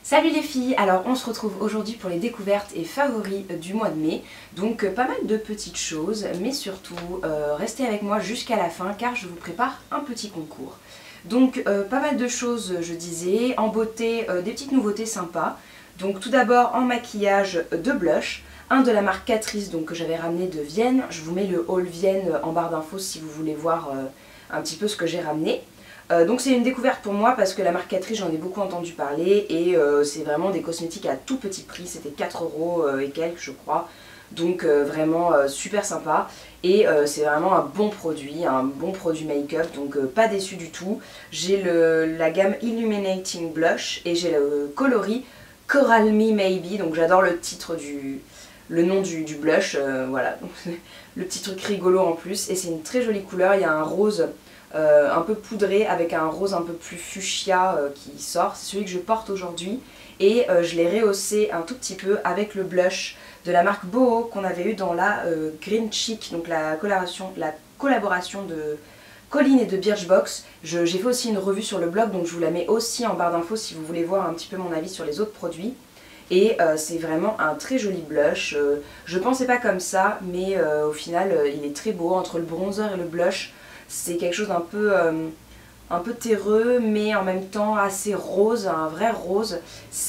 Salut les filles, alors on se retrouve aujourd'hui pour les découvertes et favoris du mois de mai. Donc pas mal de petites choses, mais surtout restez avec moi jusqu'à la fin car je vous prépare un petit concours. Donc pas mal de choses je disais, en beauté des petites nouveautés sympas. Donc tout d'abord en maquillage de blush, un de la marque Catrice donc, que j'avais ramené de Vienne. Je vous mets le haul Vienne en barre d'infos si vous voulez voir un petit peu ce que j'ai ramené. Donc c'est une découverte pour moi parce que la marque Catrice, j'en ai beaucoup entendu parler et c'est vraiment des cosmétiques à tout petit prix, c'était 4 € et quelques je crois, donc vraiment super sympa et c'est vraiment un bon produit make-up, donc pas déçu du tout. J'ai la gamme Illuminating Blush et j'ai le coloris Coral Me Maybe, donc j'adore le titre le nom du blush, voilà, donc, le petit truc rigolo en plus et c'est une très jolie couleur, il y a un rose un peu poudré avec un rose un peu plus fuchsia qui sort, c'est celui que je porte aujourd'hui et je l'ai rehaussé un tout petit peu avec le blush de la marque Boho qu'on avait eu dans la Green Chic, donc la collaboration de Colline et de Birchbox. J'ai fait aussi une revue sur le blog donc je vous la mets aussi en barre d'infos si vous voulez voir un petit peu mon avis sur les autres produits. Et c'est vraiment un très joli blush, je pensais pas comme ça mais au final il est très beau entre le bronzer et le blush. C'est quelque chose d'un peu, un peu terreux mais en même temps assez rose, un vrai rose.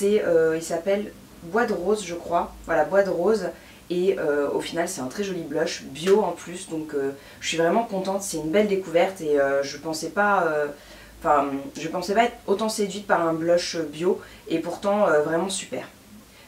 Il s'appelle Bois de Rose je crois, voilà Bois de Rose. Et au final c'est un très joli blush, bio en plus, donc je suis vraiment contente, c'est une belle découverte et je pensais pas être autant séduite par un blush bio et pourtant vraiment super.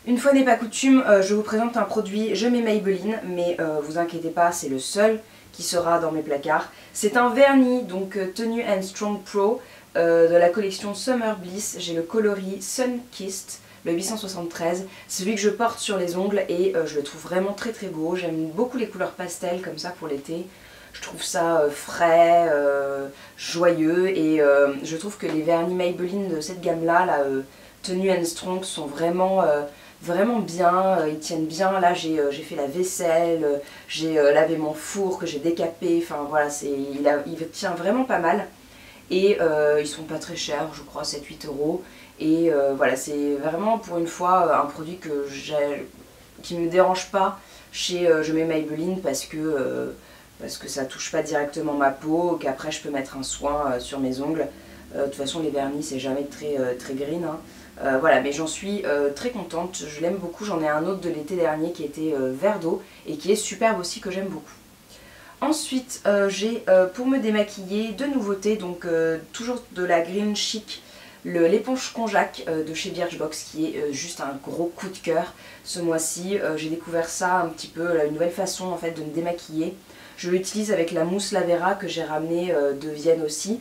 Une fois n'est pas coutume, je vous présente un produit, je mets Maybelline, mais vous inquiétez pas, c'est le seul qui sera dans mes placards. C'est un vernis, donc Tenu and Strong Pro, de la collection Summer Bliss. J'ai le coloris Sun Kissed, le 873. C'est celui que je porte sur les ongles et je le trouve vraiment très très beau. J'aime beaucoup les couleurs pastel comme ça pour l'été. Je trouve ça frais, joyeux et je trouve que les vernis Maybelline de cette gamme-là, Tenu and Strong, sont vraiment bien, ils tiennent bien. Là j'ai fait la vaisselle, j'ai lavé mon four que j'ai décapé, enfin voilà, il tient vraiment pas mal et ils sont pas très chers, je crois 7-8 € et voilà, c'est vraiment pour une fois un produit qui me dérange pas chez Je mets Maybelline parce que ça touche pas directement ma peau, qu'après je peux mettre un soin sur mes ongles. De toute façon les vernis c'est jamais très green hein. Voilà, mais j'en suis très contente, je l'aime beaucoup, j'en ai un autre de l'été dernier qui était vert d'eau et qui est superbe aussi, que j'aime beaucoup. Ensuite j'ai pour me démaquiller deux nouveautés, donc toujours de la Green Chic, l'éponge Konjac de chez Birchbox qui est juste un gros coup de cœur ce mois-ci. J'ai découvert ça un petit peu, une nouvelle façon en fait de me démaquiller. Je l'utilise avec la mousse Lavera que j'ai ramenée de Vienne aussi,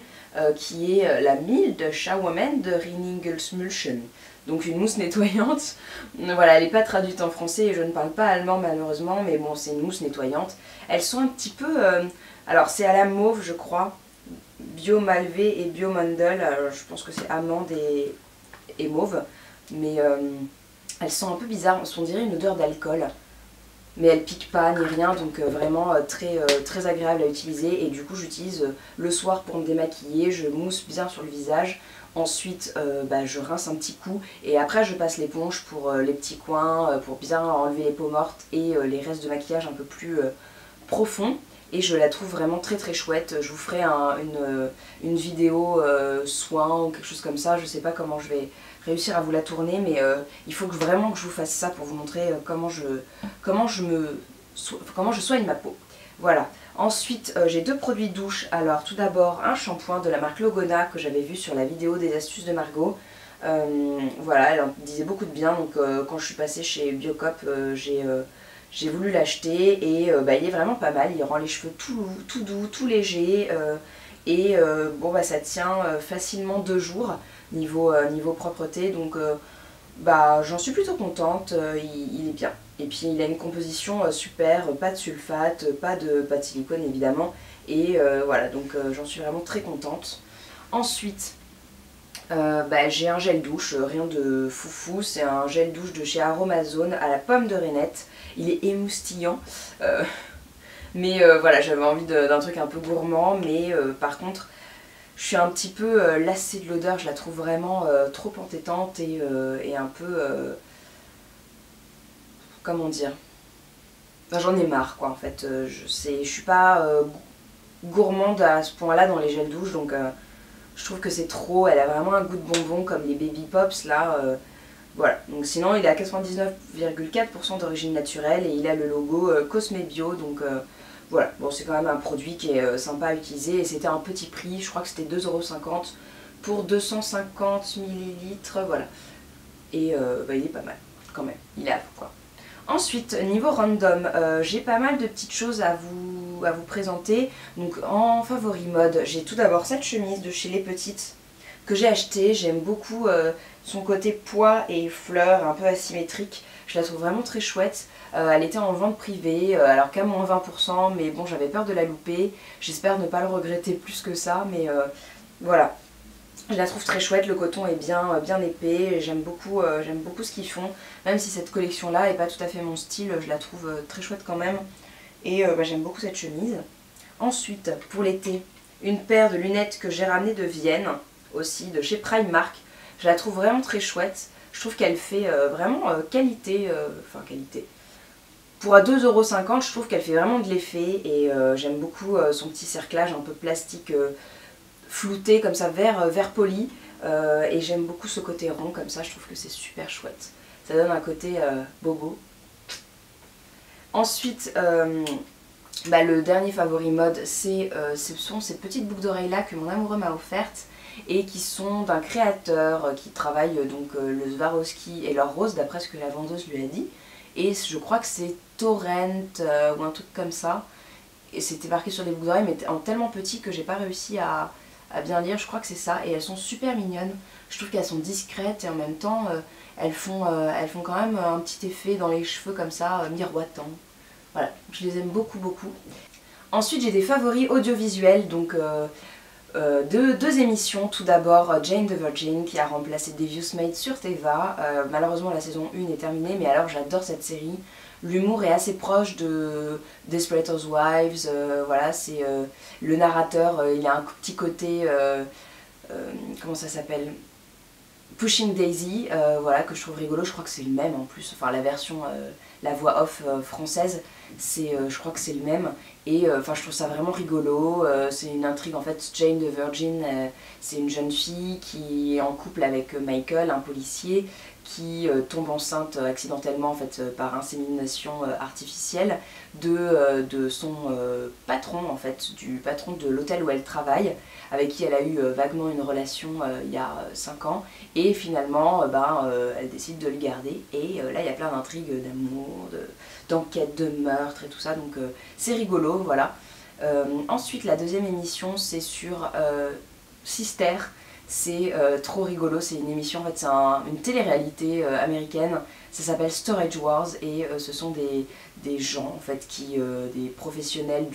qui est la Mild Showerman de Reinigungsmulchen. Donc une mousse nettoyante. Voilà, elle n'est pas traduite en français et je ne parle pas allemand malheureusement, mais bon, c'est une mousse nettoyante. Elles sont un petit peu... alors c'est à la mauve je crois, Bio Malvé et Bio Mandel, je pense que c'est amande et mauve, mais elles sont un peu bizarres, on dirait une odeur d'alcool. Mais elle pique pas ni rien, donc vraiment très agréable à utiliser. Et du coup j'utilise le soir pour me démaquiller, je mousse bien sur le visage. Ensuite je rince un petit coup et après je passe l'éponge pour les petits coins, pour bien enlever les peaux mortes et les restes de maquillage un peu plus profonds. Et je la trouve vraiment très chouette. Je vous ferai une vidéo soin ou quelque chose comme ça, je sais pas comment je vais réussir à vous la tourner, mais il faut vraiment que je vous fasse ça pour vous montrer comment je soigne ma peau. Voilà. Ensuite j'ai deux produits douche. Alors tout d'abord un shampoing de la marque Logona que j'avais vu sur la vidéo des astuces de Margot. Voilà, elle en disait beaucoup de bien, donc quand je suis passée chez Biocop j'ai voulu l'acheter et il est vraiment pas mal, il rend les cheveux tout doux, tout léger et ça tient facilement 2 jours niveau propreté, donc j'en suis plutôt contente, il est bien. Et puis il a une composition super, pas de sulfate, pas de silicone évidemment, et voilà, donc j'en suis vraiment très contente. Ensuite j'ai un gel douche, rien de foufou, c'est un gel douche de chez Aromazone à la pomme de reinette. Il est émoustillant, mais voilà, j'avais envie d'un truc un peu gourmand, mais par contre Je suis un petit peu lassée de l'odeur, je la trouve vraiment trop entêtante et un peu... comment dire, enfin, j'en ai marre quoi en fait. Je suis pas gourmande à ce point là dans les gels douche, donc je trouve que c'est trop. Elle a vraiment un goût de bonbon comme les Baby Pops là. Voilà, donc sinon il est à 99,4% d'origine naturelle et il a le logo Cosme Bio, donc voilà, bon c'est quand même un produit qui est sympa à utiliser et c'était un petit prix, je crois que c'était 2,50 € pour 250 ml, voilà. Et bah, il est pas mal quand même, il est à vous quoi. Ensuite, niveau random, j'ai pas mal de petites choses à vous présenter. Donc en favori mode, j'ai tout d'abord cette chemise de chez Les Petites que j'ai achetée. J'aime beaucoup son côté pois et fleurs un peu asymétrique. Je la trouve vraiment très chouette. Elle était en vente privée, alors qu'à moins 20%, mais bon j'avais peur de la louper. J'espère ne pas le regretter plus que ça, mais voilà. Je la trouve très chouette, le coton est bien épais, j'aime beaucoup ce qu'ils font. Même si cette collection-là n'est pas tout à fait mon style, je la trouve très chouette quand même. Et bah, j'aime beaucoup cette chemise. Ensuite, pour l'été, une paire de lunettes que j'ai ramenées de Vienne, aussi de chez Primark. Je la trouve vraiment très chouette. Je trouve qu'elle fait vraiment qualité, enfin qualité. Pour à 2,50 €, je trouve qu'elle fait vraiment de l'effet et j'aime beaucoup son petit cerclage un peu plastique flouté comme ça, vert poli, et j'aime beaucoup ce côté rond comme ça, je trouve que c'est super chouette. Ça donne un côté bobo. Ensuite, bah, le dernier favori mode, ce sont ces petites boucles d'oreilles là que mon amoureux m'a offertes et qui sont d'un créateur qui travaille donc le Swarovski et l'or rose d'après ce que la vendeuse lui a dit. Et je crois que c'est Torrent ou un truc comme ça. Et c'était marqué sur les boucles d'oreilles mais en tellement petit que j'ai pas réussi à bien lire, je crois que c'est ça, et elles sont super mignonnes. Je trouve qu'elles sont discrètes et en même temps elles font quand même un petit effet dans les cheveux comme ça, miroitant. Voilà, je les aime beaucoup. Ensuite j'ai des favoris audiovisuels, donc deux émissions. Tout d'abord Jane the Virgin qui a remplacé Devious Maid sur Teva. Malheureusement la saison 1 est terminée, mais alors j'adore cette série. L'humour est assez proche de Desperate Housewives, voilà, c'est le narrateur, il a un petit côté, comment ça s'appelle, Pushing Daisy, voilà, que je trouve rigolo. Je crois que c'est le même en plus, enfin la version, la voix off française, je crois que c'est le même, et enfin je trouve ça vraiment rigolo. C'est une intrigue en fait. Jane the Virgin, c'est une jeune fille qui est en couple avec Michael, un policier, qui tombe enceinte accidentellement en fait par insémination artificielle de son patron en fait, du patron de l'hôtel où elle travaille, avec qui elle a eu vaguement une relation il y a 5 ans, et finalement elle décide de le garder, et là il y a plein d'intrigues d'amour, d'enquête, de meurtre et tout ça, donc c'est rigolo, voilà. Ensuite la deuxième émission c'est sur Sister. C'est trop rigolo, c'est une émission, en fait c'est une télé-réalité américaine, ça s'appelle Storage Wars, et ce sont des gens en fait des professionnels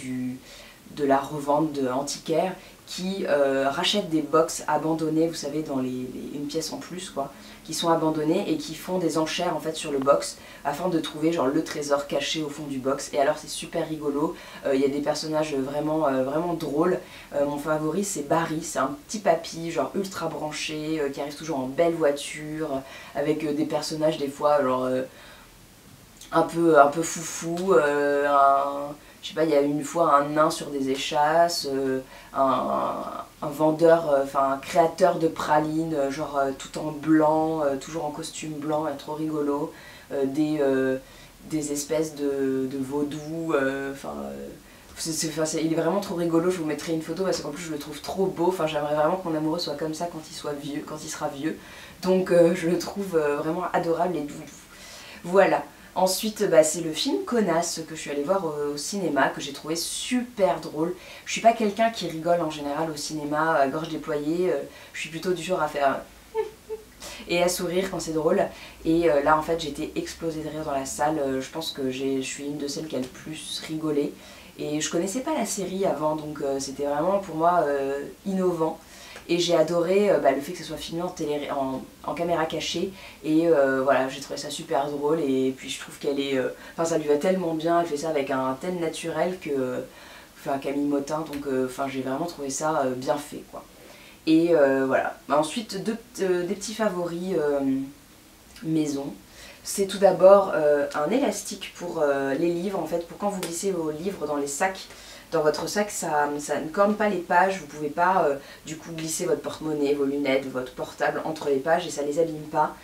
de la revente antiquaire qui rachètent des box abandonnées, vous savez, dans une pièce en plus quoi, qui sont abandonnées et qui font des enchères en fait sur le box afin de trouver genre le trésor caché au fond du box. Et alors c'est super rigolo, il y a des personnages vraiment drôles. Mon favori c'est Barry, c'est un petit papy genre ultra branché qui arrive toujours en belle voiture avec des personnages des fois genre un peu foufou, je sais pas, il y a une fois un nain sur des échasses, un vendeur, enfin un créateur de pralines, genre tout en blanc, toujours en costume blanc, trop rigolo, des espèces de vaudous, il est vraiment trop rigolo. Je vous mettrai une photo parce qu'en plus je le trouve trop beau, enfin j'aimerais vraiment que mon amoureux soit comme ça quand il sera vieux, donc je le trouve vraiment adorable et doux. Voilà. Ensuite, c'est le film Connasse que je suis allée voir au cinéma, que j'ai trouvé super drôle. Je suis pas quelqu'un qui rigole en général au cinéma à gorge déployée, je suis plutôt du genre à faire et à sourire quand c'est drôle. Et là en fait j'ai été explosée de rire dans la salle, je pense que je suis une de celles qui a le plus rigolé. Et je connaissais pas la série avant, donc c'était vraiment pour moi innovant. Et j'ai adoré le fait que ce soit filmé en caméra cachée, et voilà, j'ai trouvé ça super drôle, et puis je trouve qu'elle est... Enfin ça lui va tellement bien, elle fait ça avec un tel naturel que... Enfin Camille Motin, donc j'ai vraiment trouvé ça bien fait quoi. Et voilà. Ensuite, des petits favoris maison. C'est tout d'abord un élastique pour les livres, en fait, pour quand vous glissez vos livres dans les sacs. Dans votre sac, ça ne corne pas les pages, vous pouvez pas du coup glisser votre porte-monnaie, vos lunettes, votre portable entre les pages et ça les abîme pas.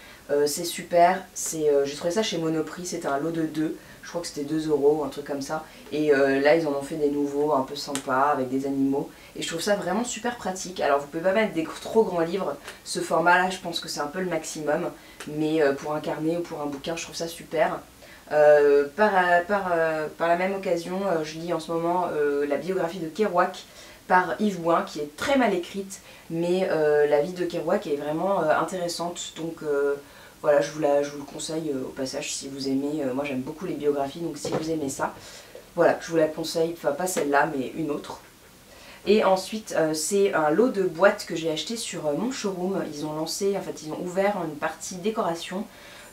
C'est super, j'ai trouvé ça chez Monoprix, c'était un lot de 2, je crois que c'était 2 €, un truc comme ça. Et là ils en ont fait des nouveaux un peu sympas avec des animaux. Et je trouve ça vraiment super pratique. Alors vous pouvez pas mettre des trop grands livres, ce format là je pense que c'est un peu le maximum. Mais pour un carnet ou pour un bouquin je trouve ça super. Par la même occasion, je lis en ce moment la biographie de Kerouac par Yves Bouin qui est très mal écrite, mais la vie de Kerouac est vraiment intéressante, donc voilà, je vous le conseille au passage si vous aimez. Moi j'aime beaucoup les biographies, donc si vous aimez ça, voilà, je vous la conseille, enfin pas celle-là mais une autre. Et ensuite c'est un lot de boîtes que j'ai acheté sur mon showroom. Ils ont lancé, en fait ils ont ouvert une partie décoration.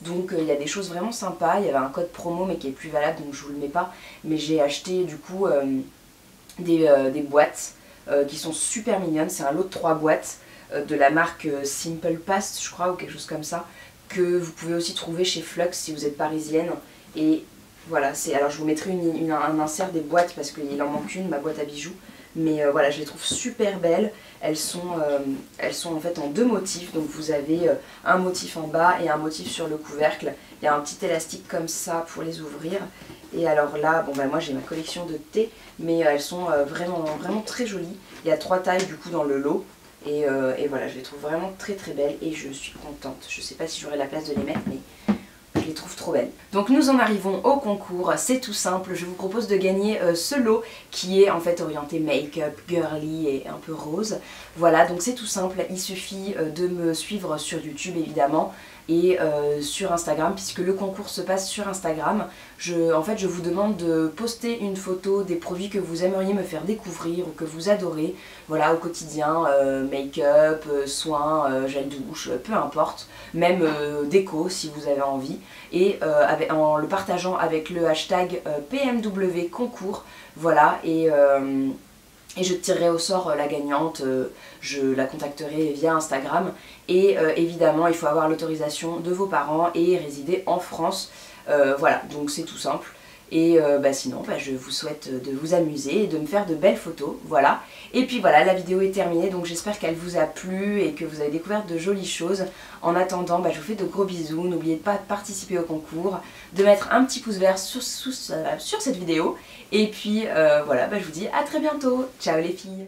Donc il y a des choses vraiment sympas. Il y avait un code promo mais qui est plus valable donc je vous le mets pas. Mais j'ai acheté du coup des boîtes qui sont super mignonnes. C'est un lot de 3 boîtes de la marque Simple Past je crois ou quelque chose comme ça. Que vous pouvez aussi trouver chez Flux si vous êtes parisienne. Et voilà, alors je vous mettrai un insert des boîtes parce qu'il en manque une, ma boîte à bijoux. Mais voilà, je les trouve super belles. Elles sont en fait en 2 motifs. Donc vous avez un motif en bas et un motif sur le couvercle. Il y a un petit élastique comme ça pour les ouvrir. Et alors là, bon bah moi j'ai ma collection de thé. Mais elles sont vraiment très jolies. Il y a 3 tailles du coup dans le lot. Et voilà, je les trouve vraiment très belles. Et je suis contente. Je sais pas si j'aurai la place de les mettre, mais je les trouve trop belles. Donc nous en arrivons au concours, c'est tout simple, je vous propose de gagner ce lot qui est en fait orienté make-up, girly et un peu rose. Voilà, donc c'est tout simple, il suffit de me suivre sur YouTube évidemment et sur Instagram puisque le concours se passe sur Instagram. En fait je vous demande de poster une photo des produits que vous aimeriez me faire découvrir ou que vous adorez, voilà, au quotidien, make-up, soins, gel douche, peu importe, même déco si vous avez envie, et en le partageant avec le hashtag PMW concours, voilà, et je tirerai au sort la gagnante, je la contacterai via Instagram et évidemment il faut avoir l'autorisation de vos parents et résider en France, voilà, donc c'est tout simple. Et sinon je vous souhaite de vous amuser et de me faire de belles photos, voilà. Et puis voilà, la vidéo est terminée, donc j'espère qu'elle vous a plu et que vous avez découvert de jolies choses. En attendant, je vous fais de gros bisous, n'oubliez pas de participer au concours, de mettre un petit pouce vert sur cette vidéo. Et puis voilà, je vous dis à très bientôt, ciao les filles.